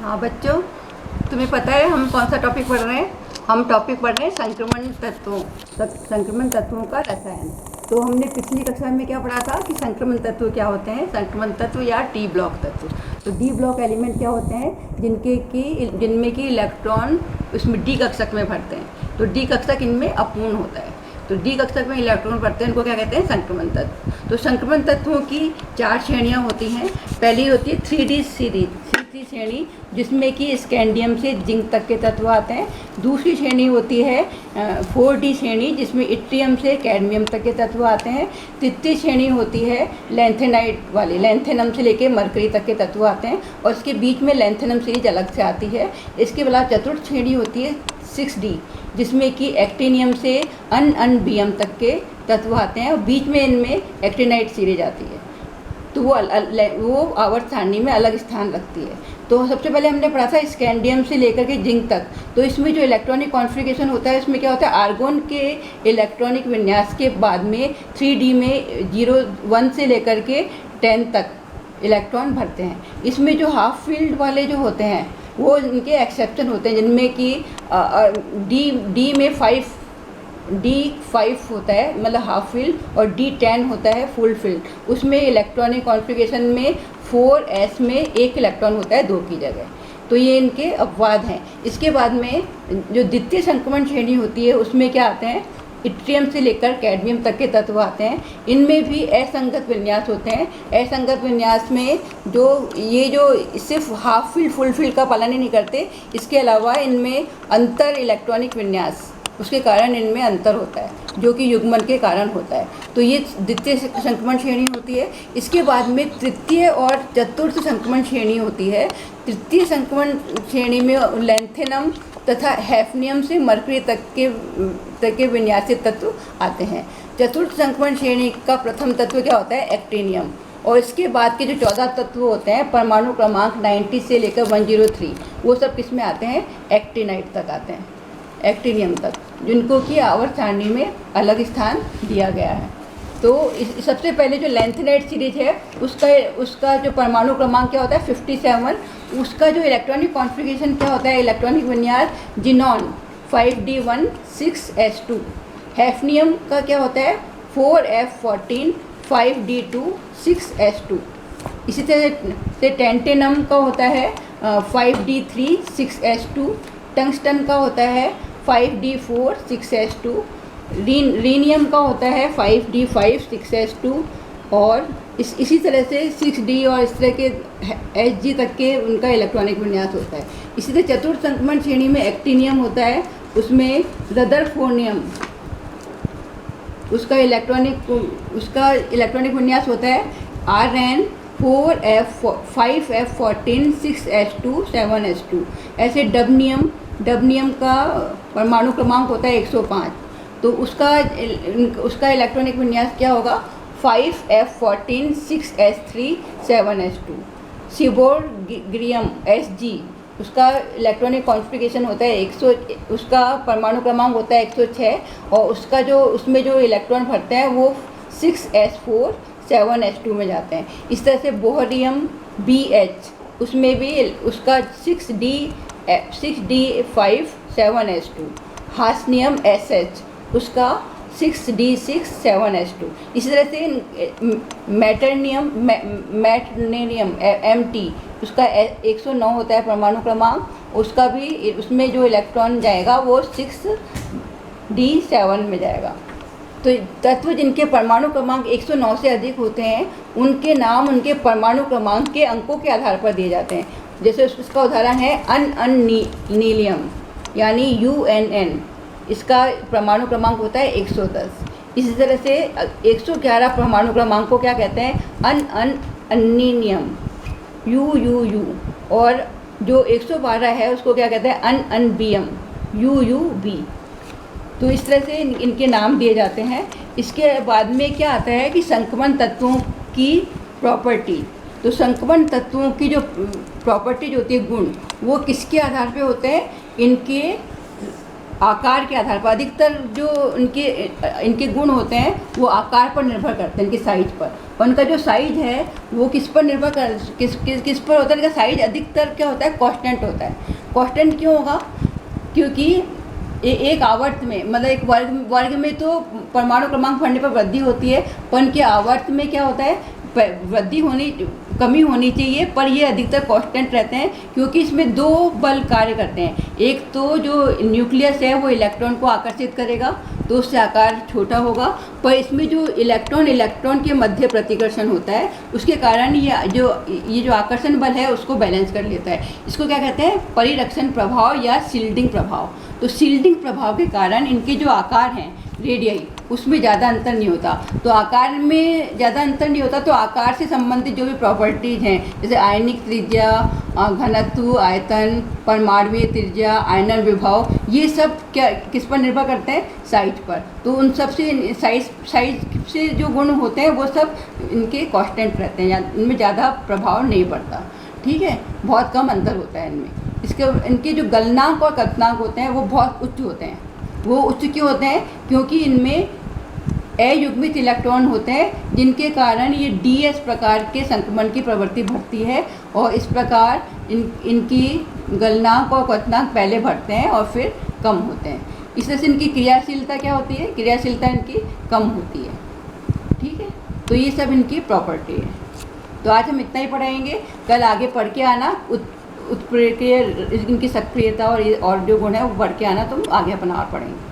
हाँ बच्चों, तुम्हें पता है हम कौन सा टॉपिक पढ़ रहे हैं? हम टॉपिक पढ़ रहे हैं संक्रमण तत्वों का रसायन। तो हमने पिछली कक्षा में क्या पढ़ा था कि संक्रमण तत्व क्या होते हैं? संक्रमण तत्व या डी ब्लॉक तत्व। तो डी ब्लॉक एलिमेंट क्या होते हैं? जिनमें कि इलेक्ट्रॉन उसमें डी कक्षक में भरते हैं। तो डी कक्षक इनमें अपूर्ण होता है। तो डी कक्षक में इलेक्ट्रॉन भरते हैं, इनको क्या कहते हैं? संक्रमण तत्व। तो संक्रमण तत्वों की 4 श्रेणियाँ होती हैं। पहली होती है 3D श्रेणी, जिसमें कि स्कैंडियम से जिंक तक के तत्व आते हैं। दूसरी श्रेणी होती है 4D श्रेणी, जिसमें इट्रियम से कैडमियम तक के तत्व आते हैं। तृतीय श्रेणी होती है लैंथेनाइट वाली, लैंथेनम से लेके मरकरी तक के तत्व आते हैं, और इसके बीच में लैंथेनम सीरीज अलग से आती है। इसके अलावा चतुर्थ श्रेणी होती है 6D, जिसमें कि एक्टिनियम से अनबियम तक के तत्व आते हैं, और बीच में इनमें एक्टिनाइट सीरीज आती है। तो वो आवर्त सारणी में अलग स्थान रखती है। तो सबसे पहले हमने पढ़ा था स्कैंडियम से लेकर के जिंक तक। तो इसमें जो इलेक्ट्रॉनिक कॉन्फ़िगरेशन होता है, इसमें क्या होता है? आर्गोन के इलेक्ट्रॉनिक विन्यास के बाद में 3D में 1 से लेकर के 10 तक इलेक्ट्रॉन भरते हैं। इसमें जो हाफ फील्ड वाले जो होते हैं वो इनके एक्सेप्शन होते हैं, जिनमें कि डी में 5 होता है, मतलब हाफ फील्ड, और D10 होता है फुल फील्ड। उसमें इलेक्ट्रॉनिक कॉन्फ़िगरेशन में 4s में 1 इलेक्ट्रॉन होता है 2 की जगह। तो ये इनके अपवाद हैं। इसके बाद में जो द्वितीय संक्रमण श्रेणी होती है, उसमें क्या आते हैं? इट्रियम से लेकर कैडमियम तक के तत्व आते हैं। इनमें भी असंगत विन्यास होते हैं। असंगत विन्यास में जो सिर्फ हाफ फील्ड फुल फील्ड का पालन ही नहीं करते, इसके अलावा इनमें अंतर इलेक्ट्रॉनिक विन्यास, उसके कारण इनमें अंतर होता है, जो कि युग्मन के कारण होता है। तो ये द्वितीय संक्रमण श्रेणी होती है। इसके बाद में तृतीय और चतुर्थ संक्रमण श्रेणी होती है। तृतीय संक्रमण श्रेणी में लैंथेनम तथा हैफनियम से मरकरी तक के विन्यासित तत्व आते हैं। चतुर्थ संक्रमण श्रेणी का प्रथम तत्व क्या होता है? एक्टिनियम। और इसके बाद के जो 14 तत्व होते हैं, परमाणु क्रमांक 90 से लेकर 103, वो सब किस में आते हैं? एक्टिनाइट तक आते हैं, एक्टिनियम तक, जिनको कि आवर्त सारणी में अलग स्थान दिया गया है। तो सबसे पहले जो लैंथेनाइट सीरीज है, उसका जो परमाणु क्रमांक क्या होता है? 57। उसका जो इलेक्ट्रॉनिक कॉन्फ़िगरेशन क्या होता है? इलेक्ट्रॉनिक विन्यास जिनॉन 5D1 6s2। हैफनियम का क्या होता है? 4f14 5D2 6s2। इसी तरह से टेंटेनम का होता है 5D3 6s2। टंगस्टन का होता है 5D4 6s2। रीनियम का होता है 5D5 6s2। और इसी तरह से 6D और इस तरह के Hg तक के उनका इलेक्ट्रॉनिक विन्यास होता है। इसी तरह चतुर्थ संक्रमण श्रेणी में एक्टिनियम होता है, उसमें रदरफोर्डियम, उसका इलेक्ट्रॉनिक विन्यास होता है Rn 5f14 6s2 7s2। ऐसे डबनियम का परमाणु क्रमांक होता है 105। तो उसका इलेक्ट्रॉनिक विन्यास क्या होगा? 5f14 6s3 7s2। सिबोर्गियम Sg, उसका इलेक्ट्रॉनिक कॉन्फ़िगरेशन होता है 100, उसका परमाणु क्रमांक होता है 106, और उसमें जो इलेक्ट्रॉन भरते हैं वो 6s4 7s2 में जाते हैं। इस तरह से बोहरियम Bh, उसमें भी उसका 6D5 7s2। हास्नियम Sh, उसका 6D6 7s2। इसी तरह से मैटरनियम Mt, उसका 109 होता है परमाणु क्रमांक, उसका भी उसमें जो इलेक्ट्रॉन जाएगा वो 6D7 में जाएगा। तो तत्व जिनके परमाणु क्रमांक 109 से अधिक होते हैं, उनके नाम उनके परमाणु क्रमांक के अंकों के आधार पर दिए जाते हैं। जैसे उसका उदाहरण है अननीलियम, यानी UNN, इसका परमाणु क्रमांक होता है 110। इसी तरह से 111 परमाणु क्रमांक को क्या कहते हैं? अनिनियम, UUU। और जो 112 है उसको क्या कहते हैं? अनबियम, UUB। तो इस तरह से इनके नाम दिए जाते हैं। इसके बाद में क्या आता है कि संक्रमण तत्वों की प्रॉपर्टी। तो संक्रमण तत्वों की जो प्रॉपर्टी जो होती है, गुण, वो किसके आधार पे होते हैं? इनके आकार के आधार पर, अधिकतर जो इनके गुण होते हैं वो आकार पर निर्भर करते हैं, इनके साइज पर। और इनका जो साइज है वो किस पर निर्भर कर किस पर होता है? इनका साइज अधिकतर क्या होता है? कांस्टेंट होता है। कांस्टेंट क्यों होगा? क्योंकि एक आवर्त में, मतलब एक वर्ग में तो परमाणु क्रमांक बढ़ने पर वृद्धि होती है, पर इनके आवर्त में क्या होता है? कमी होनी चाहिए, पर ये अधिकतर कांस्टेंट रहते हैं, क्योंकि इसमें दो बल कार्य करते हैं। एक तो जो न्यूक्लियस है वो इलेक्ट्रॉन को आकर्षित करेगा, तो उससे आकार छोटा होगा, पर इसमें जो इलेक्ट्रॉन के मध्य प्रतिकर्षण होता है, उसके कारण ये जो आकर्षण बल है उसको बैलेंस कर लेता है। इसको क्या कहते हैं? परिरक्षण प्रभाव या शील्डिंग प्रभाव। तो शील्डिंग प्रभाव के कारण इनके जो आकार हैं रेडियाई, उसमें ज़्यादा अंतर नहीं होता। तो आकार में ज़्यादा अंतर नहीं होता, तो आकार से संबंधित जो भी प्रॉपर्टीज़ हैं, जैसे आयनिक त्रिज्या, घनत्व, आयतन, परमाणुीय त्रिज्या, आयनन विभव, ये सब क्या किस पर निर्भर करते हैं? साइज पर। तो उन सब से साइज से जो गुण होते हैं वो सब इनके कांस्टेंट रहते हैं, इनमें ज़्यादा प्रभाव नहीं पड़ता। ठीक है, बहुत कम अंतर होता है इनमें। इनके जो गलनांक और कल्पनांक होते हैं वो बहुत उच्च होते हैं। वो उच्च क्यों होते हैं? क्योंकि इनमें अयुग्मित इलेक्ट्रॉन होते हैं, जिनके कारण ये ds प्रकार के संक्रमण की प्रवृत्ति बढ़ती है, और इस प्रकार इनकी गलनांक और क्वथनांक पहले बढ़ते हैं और फिर कम होते हैं। इस तरह से इनकी क्रियाशीलता क्या होती है? क्रियाशीलता इनकी कम होती है। ठीक है, तो ये सब इनकी प्रॉपर्टी है। तो आज हम इतना ही पढ़ाएंगे, कल आगे पढ़ के आना उत्प्रेरकीय इनकी सक्रियता और जो गुण है वो पढ़ के आना, तो आगे अपना और पढ़ेंगे।